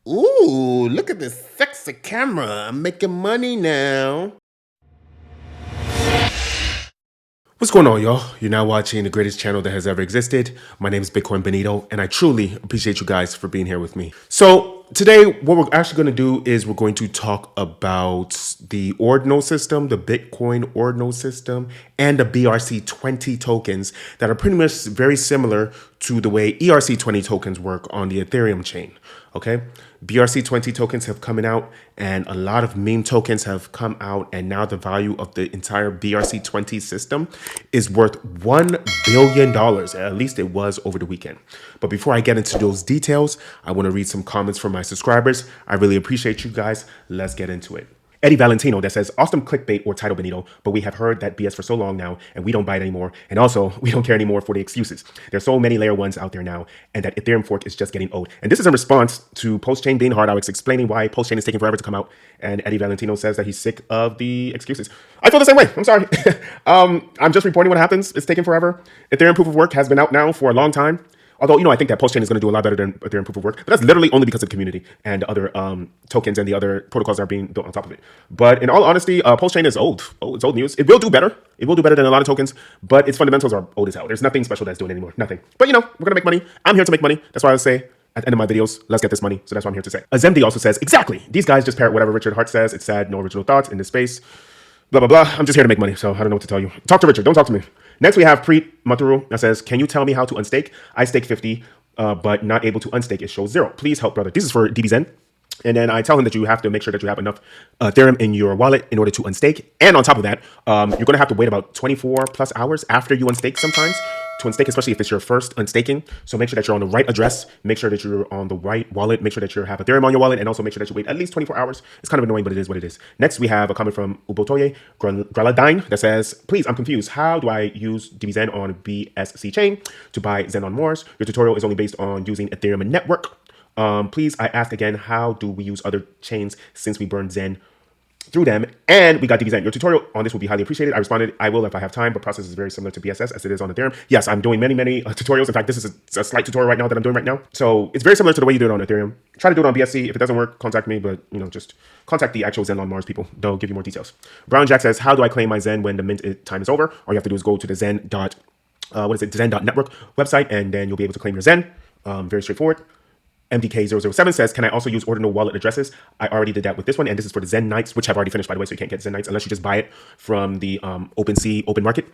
Ooh, look at this sexy camera. I'm making money now. What's going on, y'all? You're now watching the greatest channel that has ever existed. My name is 𝘰𝘰𝘯𝘕𝘰𝘮, and I truly appreciate you guys for being here with me. So today, what we're actually going to do is we're going to talk about the ordinal system, the Bitcoin ordinal system, and the BRC20 tokens that are pretty much very similar to the way ERC20 tokens work on the Ethereum chain. Okay, BRC20 tokens have come out, and a lot of meme tokens have come out, and now the value of the entire BRC20 system is worth $1 billion. At least it was over the weekend. But before I get into those details, I want to read some comments from my subscribers. I really appreciate you guys. Let's get into it. 𝘰𝘰𝘊𝘳𝘺𝘰 that says, awesome clickbait or title, Benito, but we have heard that BS for so long now, and we don't buy it anymore. And also, we don't care anymore for the excuses. There's so many layer ones out there now, and that Ethereum fork is just getting old. And this is in response to Pulsechain being hard. I was explaining why Pulsechain is taking forever to come out, and 𝘰𝘰𝘊𝘳𝘺 says that he's sick of the excuses. I feel the same way. I'm sorry. I'm just reporting what happens. It's taking forever. Ethereum proof of work has been out now for a long time. Although, I think that Pulsechain is going to do a lot better than Ethereum proof of work. But that's literally only because of the community and the other tokens and the other protocols that are being built on top of it. But in all honesty, Pulsechain is old. Oh, it's old news. It will do better. It will do better than a lot of tokens. But its fundamentals are old as hell. There's nothing special that's doing it anymore. Nothing. But, we're going to make money. I'm here to make money. That's why I say at the end of my videos, let's get this money. So that's what I'm here to say. 𝘰𝘰𝘊𝘳𝘺 also says, exactly. These guys just parrot whatever Richard Hart says. It's sad. No original thoughts in this space. Blah, blah, blah. I'm just here to make money, so I don't know what to tell you. Talk to Richard. Don't talk to me. Next, we have Preet Maturu that says, can you tell me how to unstake? I stake 50, but not able to unstake. It shows 0. Please help, brother. This is for DBZen. And then I tell him that you have to make sure that you have enough Ethereum in your wallet in order to unstake. And on top of that, you're going to have to wait about 24 plus hours after you unstake sometimes to unstake, especially if it's your first unstaking. So make sure that you're on the right address. Make sure that you're on the right wallet. Make sure that you have Ethereum on your wallet. And also make sure that you wait at least 24 hours. It's kind of annoying, but it is what it is. Next, we have a comment from 𝘊𝘰𝘯𝘕𝘰𝘮 that says, please, I'm confused. How do I use DBZen on BSC chain to buy Xen on Mars? Your tutorial is only based on using Ethereum network. Please, I ask again, how do we use other chains since we burn Xen through them? And we got DBZen. Your tutorial on this will be highly appreciated. I responded, I will if I have time, but process is very similar to BSS as it is on Ethereum. Yes, I'm doing many tutorials. In fact, this is a slight tutorial right now that I'm doing right now. So it's very similar to the way you do it on Ethereum. Try to do it on BSC. If it doesn't work, contact me, but just contact the actual Xen on Mars people. They'll give you more details. Brown Jack says, how do I claim my Xen when the mint time is over? All you have to do is go to the Xen.network website, and then you'll be able to claim your Xen. Very straightforward. MDK007 says, can I also use ordinal wallet addresses? I already did that with this one, and this is for the Xen Knights, which have already finished, by the way, so you can't get Xen Knights unless you just buy it from the OpenSea open market.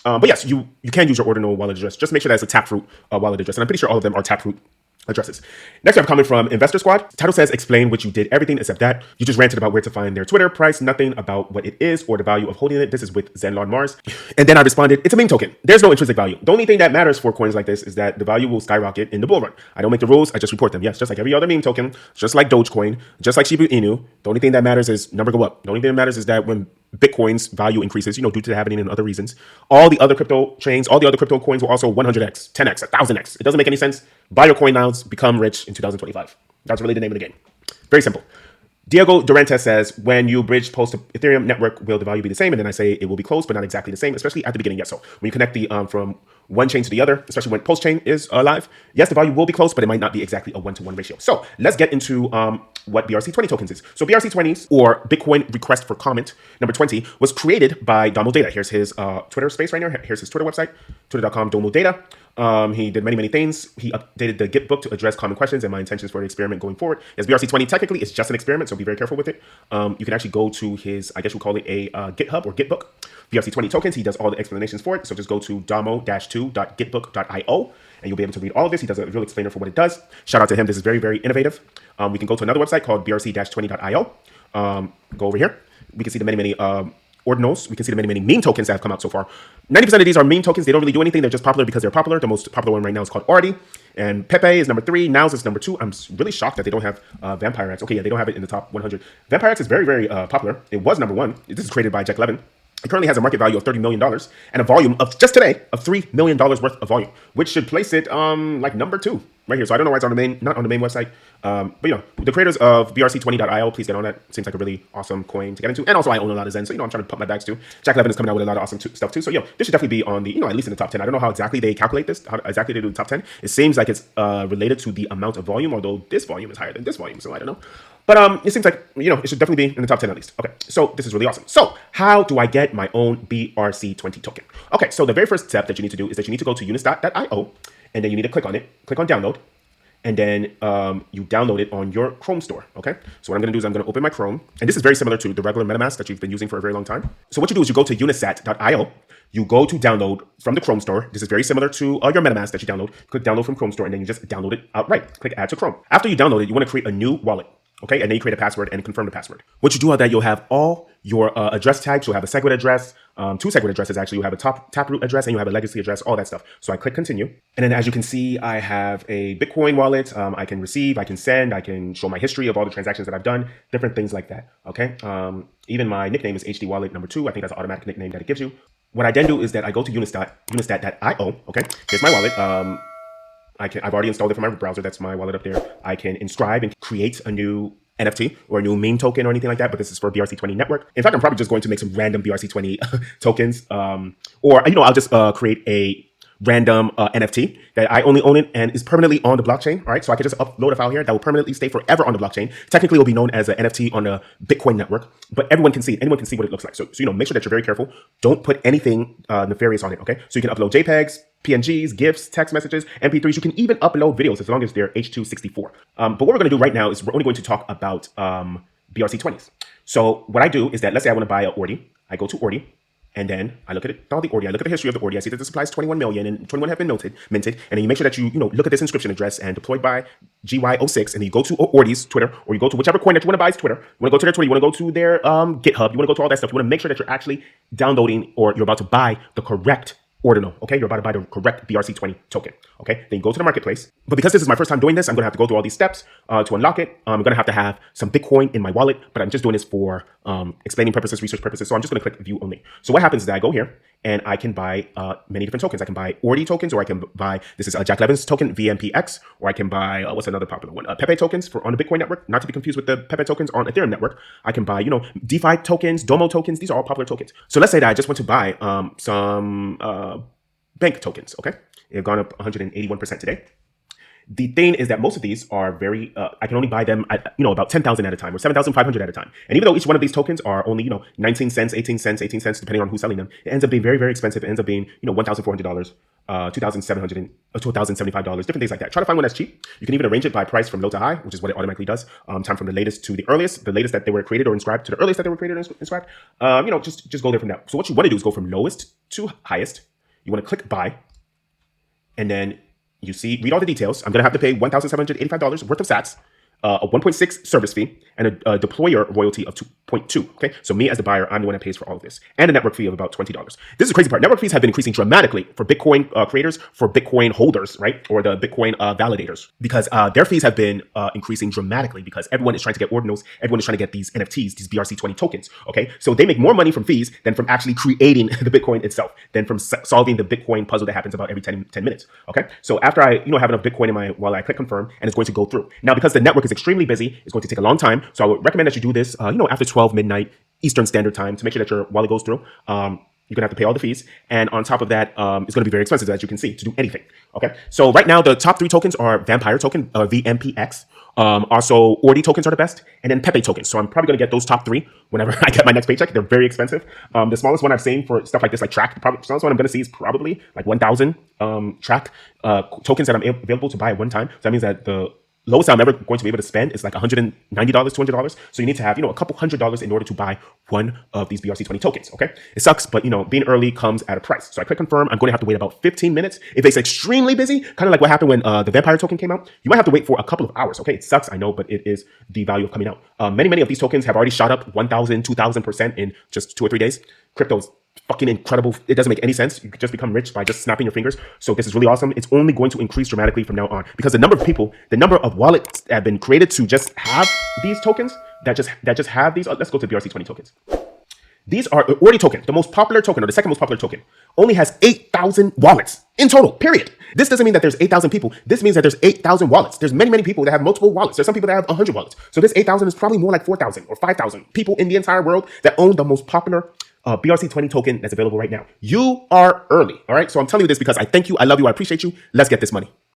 But yes, you can use your ordinal wallet address. Just make sure that it's a Taproot wallet address, and I'm pretty sure all of them are Taproot addresses. Next, we have a comment from Investor Squad. Title says, explain what you did, everything except that. You just ranted about where to find their Twitter price, nothing about what it is or the value of holding it. This is with Xen on Mars. And then I responded, it's a meme token. There's no intrinsic value. The only thing that matters for coins like this is that the value will skyrocket in the bull run. I don't make the rules, I just report them. Yes, just like every other meme token, just like Dogecoin, just like 𝘰𝘰𝘊𝘰𝘺. The only thing that matters is number go up. The only thing that matters is that when Bitcoin's value increases, due to the happening and other reasons, all the other crypto chains, all the other crypto coins will also 100x, 10x, 1000x. It doesn't make any sense. Buy your coin now, become rich in 2025. That's really the name of the game. Very simple. Diego Durante says, when you bridge post to Ethereum network, will the value be the same? And then I say it will be close, but not exactly the same, especially at the beginning. Yes. So when you connect the from one chain to the other, especially when Pulsechain is live, yes, the value will be close, but it might not be exactly a 1-to-1 ratio. So let's get into what BRC20 tokens is. So BRC20s, or Bitcoin Request for Comment, number 20, was created by 𝘰𝘰𝘊𝘰𝘺. Here's his Twitter space right now. Here's his Twitter website, twitter.com 𝘰𝘰𝘊𝘰𝘺. He did many things. He updated the Git book to address common questions and my intentions for the experiment going forward. Yes, BRC20 technically is just an experiment, so be very careful with it. You can actually go to his, I guess we'll call it a GitHub or Git book. BRC20 tokens, he does all the explanations for it. So just go to damo-2.gitbook.io and you'll be able to read all of this. He does a real explainer for what it does. Shout out to him. This is very, very innovative. We can go to another website called brc-20.io. Go over here. We can see the many ordinals. We can see the many meme tokens that have come out so far. 90% of these are meme tokens. They don't really do anything. They're just popular because they're popular. The most popular one right now is called 𝘰𝘰𝘊𝘰𝘺. And Pepe is number 3. Nows is number 2. I'm really shocked that they don't have VampireX. Okay, yeah, they don't have it in the top 100. VampireX is very, very popular. It was number 1. This is created by Jack Levin. It currently has a market value of $30 million and a volume of, just today, of $3 million worth of volume, which should place it like number 2. right here. So I don't know why it's on the main, not on the main website. But you know, the creators of BRC20.io, please get on that. Seems like a really awesome coin to get into. And also I own a lot of Xen, so you know, I'm trying to pump my bags too. 𝘰𝘊𝘆𝘆𝘆 is coming out with a lot of awesome stuff too. So yo, this should definitely be on the, you know, at least in the top 10. I don't know how exactly they calculate this, how exactly they do the top 10. It seems like it's related to the amount of volume, although this volume is higher than this volume, so I don't know. But it seems like, you know, it should definitely be in the top 10 at least. Okay, so this is really awesome. So how do I get my own BRC20 token? Okay, so the very first step that you need to do is that you need to go to unistat.io, and then you need to click on it, click on download, and then you download it on your Chrome store, okay? So what I'm gonna do is I'm gonna open my Chrome, and this is very similar to the regular MetaMask that you've been using for a very long time. So what you do is you go to unisat.io, you go to download from the Chrome store. This is very similar to your MetaMask that you download. Click download from Chrome store, and then you just download it outright. Click add to Chrome. After you download it, you wanna create a new wallet. Okay, and then you create a password and confirm the password. Once you do all that, you'll have all your address types. You'll have a SegWit address, 2 SegWit addresses actually. You'll have a taproot address, and you have a legacy address, all that stuff. So I click continue. And then as you can see, I have a Bitcoin wallet. I can receive, I can send, I can show my history of all the transactions that I've done, different things like that, okay? Even my nickname is _hdwallet2. I think that's an automatic nickname that it gives you. What I then do is that I go to unistat.io, okay? Here's my wallet. I've already installed it from my browser. That's my wallet up there. I can inscribe and create a new NFT or a new meme token or anything like that, but this is for BRC20 network. In fact, I'm probably just going to make some random BRC20 tokens, or, you know, I'll just create a random NFT that I only own it and is permanently on the blockchain. All right, so I can just upload a file here that will permanently stay forever on the blockchain. Technically, it will be known as an NFT on the Bitcoin network, but everyone can see it. Anyone can see what it looks like. So you know, make sure that you're very careful. Don't put anything nefarious on it. Okay, so you can upload JPEGs, PNGs, GIFs, text messages, MP3s. You can even upload videos as long as they're H.264. But what we're going to do right now is we're only going to talk about BRC20s. So what I do is that, let's say I want to buy a 𝘊𝘰𝘯𝘦. I go to 𝘊𝘰𝘯𝘊𝘰, and then I look at it, all the 𝘊𝘰𝘯𝘊𝘰. I look at the history of the 𝘊𝘰𝘯𝘊𝘰. I see that the supply is 21 million and 21 have been minted. And then you make sure that you look at this inscription address and deployed by 𝘰𝘰𝘯𝘕, and then you go to 𝘊𝘰𝘆's Twitter, or you go to whichever coin that you want to buy is Twitter. You want to go to their Twitter, you want to go to their GitHub, you want to go to all that stuff. You want to make sure that you're actually downloading, or you're about to buy the correct ordinal, okay? You're about to buy the correct BRC20 token, okay? Then you go to the marketplace. But because this is my first time doing this, I'm gonna have to go through all these steps to unlock it. I'm gonna have to have some Bitcoin in my wallet, but I'm just doing this for explaining purposes, research purposes. So I'm just gonna click view only. So what happens is that I go here and I can buy many different tokens. I can buy 𝘊𝘰𝘯𝘊𝘰 tokens, or I can buy, this is 𝘰𝘊𝘆𝘆𝘆's token, 𝘕𝑚PX, or I can buy, what's another popular one? 𝘊𝑒 tokens for on the Bitcoin network, not to be confused with the 𝘊𝑒 tokens on Ethereum network. I can buy, DeFi tokens, Domo tokens. These are all popular tokens. So let's say that I just want to buy some bank tokens, okay? They've gone up 181% today. The thing is that most of these are very, I can only buy them at, about 10,000 at a time, or 7,500 at a time. And even though each one of these tokens are only, 19 cents, 18 cents, 18 cents, depending on who's selling them, it ends up being very, very expensive. It ends up being, $1,400, $2,700, $2,075, different things like that. Try to find one that's cheap. You can even arrange it by price from low to high, which is what it automatically does. Time from the latest to the earliest that they were created or inscribed to the earliest that they were created or inscribed. Just go there from that. So what you want to do is go from lowest to highest. You want to click buy, and then you see, read all the details. I'm going to have to pay $1,785 worth of sats, a 1.6 service fee, and a deployer royalty of 2.2. Okay, so me as the buyer, I'm the one that pays for all of this, and a network fee of about $20. This is the crazy part. Network fees have been increasing dramatically for Bitcoin creators, for Bitcoin holders, right, or the Bitcoin validators, because their fees have been increasing dramatically because everyone is trying to get ordinals, everyone is trying to get these NFTs, these BRC20 tokens. Okay, so they make more money from fees than from actually creating the Bitcoin itself, than from solving the Bitcoin puzzle that happens about every 10 minutes. Okay, so after I have enough Bitcoin in my wallet, I click confirm, and it's going to go through. Now, because the network is extremely busy, it's going to take a long time. So I would recommend that you do this, after 12 midnight Eastern Standard Time, to make sure that your wallet goes through. You're gonna have to pay all the fees, and on top of that, it's gonna be very expensive, as you can see, to do anything. Okay, so right now the top 3 tokens are Vampire token, 𝘕𝘰𝘯𝘊𝘆𝑚PX. Also, 𝘊𝘰𝘯𝘊𝘆 tokens are the best, and then 𝘊𝑒pe tokens. So I'm probably gonna get those top 3 whenever I get my next paycheck. They're very expensive. The smallest one I've seen for stuff like this, like track, the smallest one I'm gonna see is probably like 1,000 track tokens that I'm available to buy at one time. So that means that the lowest I'm ever going to be able to spend is like $190, $200. So you need to have, a couple $100 in order to buy one of these BRC20 tokens, okay? It sucks, but, being early comes at a price. So I click confirm. I'm going to have to wait about 15 minutes. If it's extremely busy, kind of like what happened when the Vampire token came out, you might have to wait for a couple of hours, okay? It sucks, I know, but it is the value of coming out. Many of these tokens have already shot up 1,000, 2,000% in just 2 or 3 days. Crypto's fucking incredible. It doesn't make any sense. You could just become rich by just snapping your fingers. So this is really awesome. It's only going to increase dramatically from now on, because the number of wallets that have been created to just have these tokens, that just have these. Let's go to BRC20 tokens. These are 𝘊𝘰𝘮𝘦 token, the most popular token, or the second most popular token, only has 8,000 wallets in total, period. This doesn't mean that there's 8,000 people. This means that there's 8,000 wallets. There's many, many people that have multiple wallets. There's some people that have 100 wallets. So this 8,000 is probably more like 4,000 or 5,000 people in the entire world that own the most popular BRC20 token that's available right now. You are early, all right? So I'm telling you this because I thank you, I love you, I appreciate you. Let's get this money.